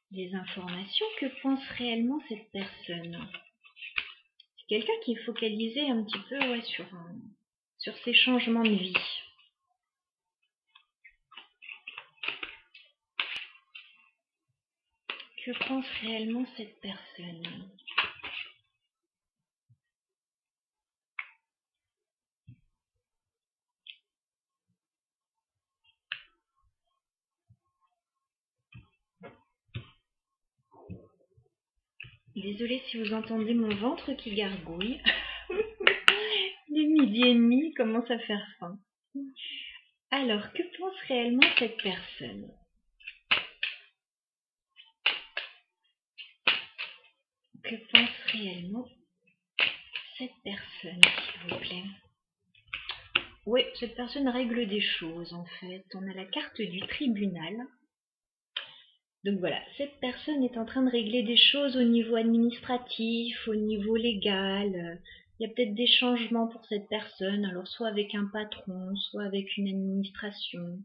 des informations. Que pense réellement cette personne? C'est quelqu'un qui est focalisé un petit peu sur ses changements de vie. Que pense réellement cette personne? Désolée si vous entendez mon ventre qui gargouille. Les 12h30, il commence à faire faim. Alors, que pense réellement cette personne? Que pense réellement cette personne, s'il vous plaît? Oui, cette personne règle des choses, en fait. On a la carte du tribunal. Donc voilà, cette personne est en train de régler des choses au niveau administratif, au niveau légal. Il y a peut-être des changements pour cette personne, alors soit avec un patron, soit avec une administration.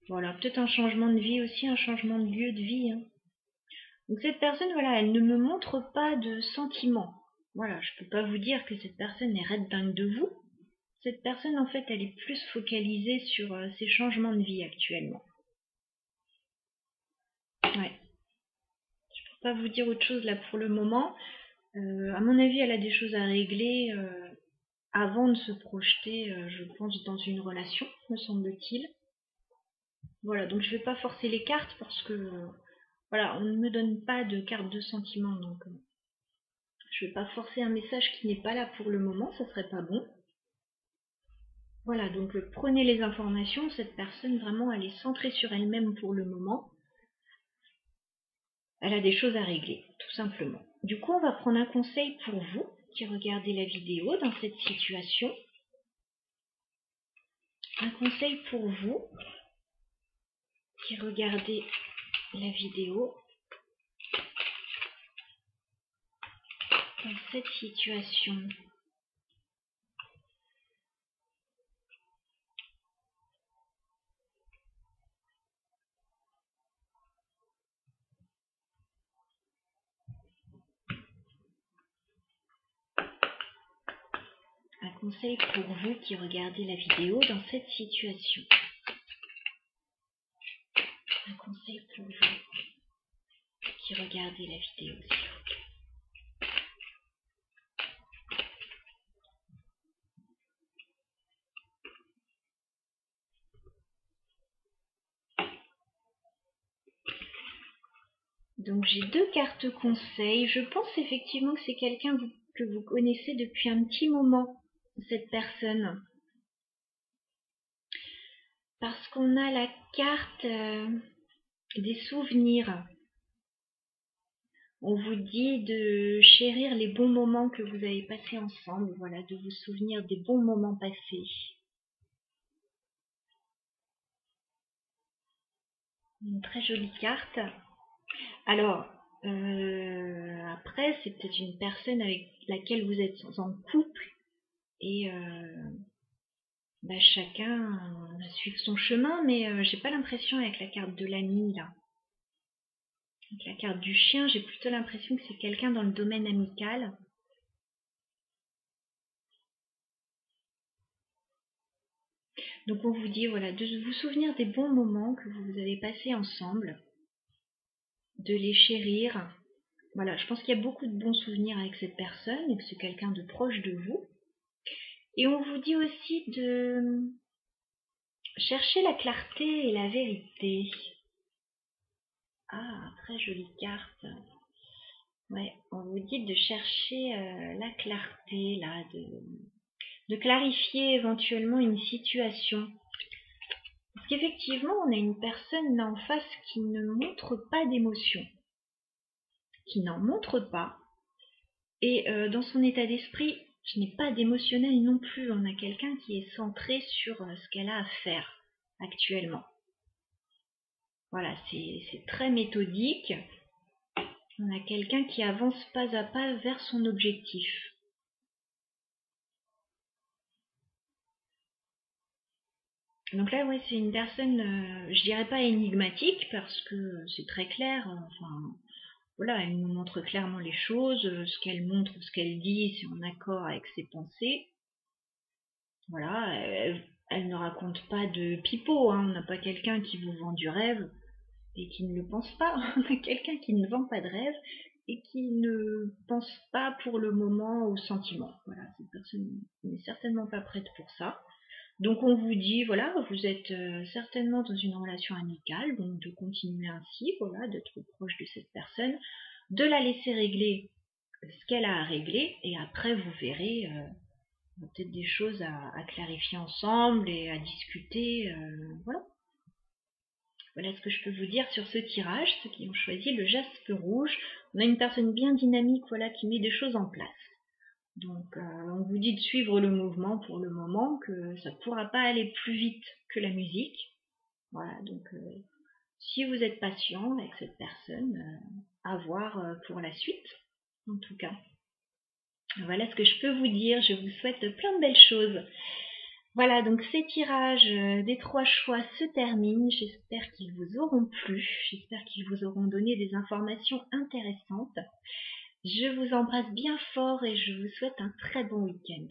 Voilà, peut-être un changement de vie aussi, un changement de lieu de vie. Hein. Donc cette personne, voilà, elle ne me montre pas de sentiments. Voilà, je peux pas vous dire que cette personne est raide dingue de vous. Cette personne, en fait, elle est plus focalisée sur ses changements de vie actuellement. Ouais. Je peux pas vous dire autre chose là pour le moment. À mon avis, elle a des choses à régler avant de se projeter, je pense, dans une relation, me semble-t-il. Voilà, donc je vais pas forcer les cartes parce que voilà, on ne me donne pas de carte de sentiment, donc je vais pas forcer un message qui n'est pas là pour le moment, ça serait pas bon. Voilà, donc prenez les informations, cette personne vraiment elle est centrée sur elle-même pour le moment. Elle a des choses à régler, tout simplement. Du coup, on va prendre un conseil pour vous qui regardez la vidéo dans cette situation. Un conseil pour vous qui regardez la vidéo dans cette situation. Un conseil pour vous qui regardez la vidéo dans cette situation. Un conseil pour vous qui regardez la vidéo, s'il vous plaît. Donc j'ai deux cartes conseils. Je pense effectivement que c'est quelqu'un que vous connaissez depuis un petit moment, cette personne. Parce qu'on a la carte des souvenirs. On vous dit de chérir les bons moments que vous avez passés ensemble, voilà, de vous souvenir des bons moments passés. Une très jolie carte. Alors, après, c'est peut-être une personne avec laquelle vous êtes en couple et chacun va suivre son chemin, mais j'ai pas l'impression avec la carte de l'ami là. Avec la carte du chien, j'ai plutôt l'impression que c'est quelqu'un dans le domaine amical. Donc on vous dit voilà, de vous souvenir des bons moments que vous avez passés ensemble, de les chérir. Voilà, je pense qu'il y a beaucoup de bons souvenirs avec cette personne et que c'est quelqu'un de proche de vous. Et on vous dit aussi de chercher la clarté et la vérité. Ah, très jolie carte. Ouais, on vous dit de chercher la clarté, là, de clarifier éventuellement une situation. Parce qu'effectivement, on a une personne là en face qui ne montre pas d'émotion, qui n'en montre pas. Et dans son état d'esprit, je n'ai pas d'émotionnel non plus. On a quelqu'un qui est centré sur ce qu'elle a à faire actuellement. Voilà, c'est très méthodique. On a quelqu'un qui avance pas à pas vers son objectif. Donc là, ouais, c'est une personne, je dirais pas énigmatique parce que c'est très clair. Enfin, voilà, elle nous montre clairement les choses, ce qu'elle montre, ce qu'elle dit, c'est en accord avec ses pensées. Voilà, elle ne raconte pas de pipeau, hein. On n'a pas quelqu'un qui vous vend du rêve et qui ne le pense pas. On a quelqu'un qui ne vend pas de rêve et qui ne pense pas pour le moment au sentiment. Voilà, cette personne n'est certainement pas prête pour ça. Donc on vous dit, voilà, vous êtes certainement dans une relation amicale, donc de continuer ainsi, voilà, d'être proche de cette personne, de la laisser régler ce qu'elle a à régler, et après vous verrez peut-être des choses à clarifier ensemble et à discuter. Voilà. Voilà ce que je peux vous dire sur ce tirage, ceux qui ont choisi le jaspe rouge. On a une personne bien dynamique, voilà, qui met des choses en place. Donc on vous dit de suivre le mouvement pour le moment, que ça ne pourra pas aller plus vite que la musique. Voilà, donc si vous êtes patient avec cette personne, à voir pour la suite, en tout cas. Voilà ce que je peux vous dire, je vous souhaite plein de belles choses. Voilà, donc ces tirages des 3 choix se terminent. J'espère qu'ils vous auront plu. J'espère qu'ils vous auront donné des informations intéressantes. Je vous embrasse bien fort et je vous souhaite un très bon week-end.